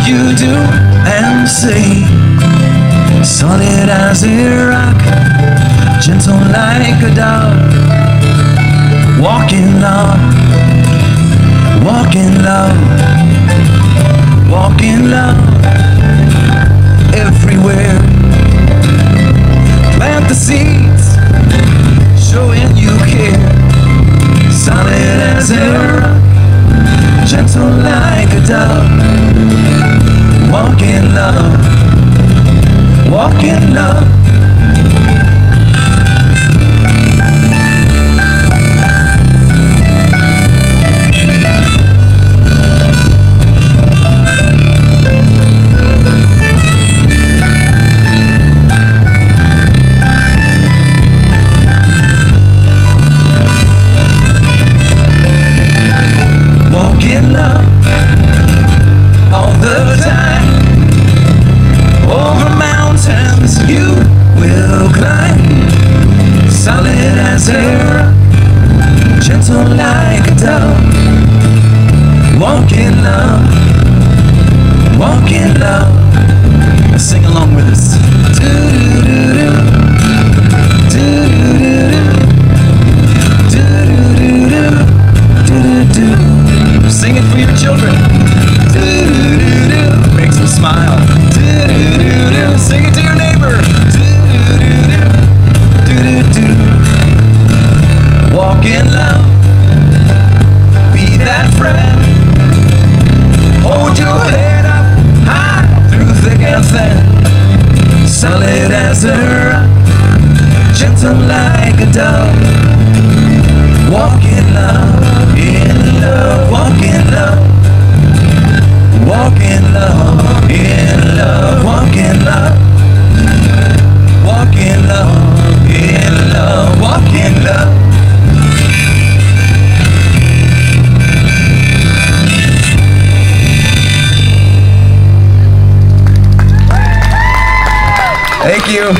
you do and say, solid as a rock, gentle like a dove. Walk in love, walk in love, walk in love everywhere. Plant the seeds, showing you care. Solid as a rock, gentle like a dove. Walk in love, walk in love. Walk in love all the time. Over mountains you will climb. Solid as a rock, gentle like a dove. Walk in love, walk in love. Sing along with us. Do-do-do-do, do-do-do-do, do-do-do-do. Sing it for your children. Do-do-do-do, makes them smile. Do-do-do-do, sing it to your neighbor. Do-do-do-do, do-do-do. Walk in love, be that friend. Hold your head up high through thick and thin. Solid as a rock, gentle like a dove. Walk in love, walk in love, walk in love, in love, walk in love, walk in love, in love, walk in love. Thank you.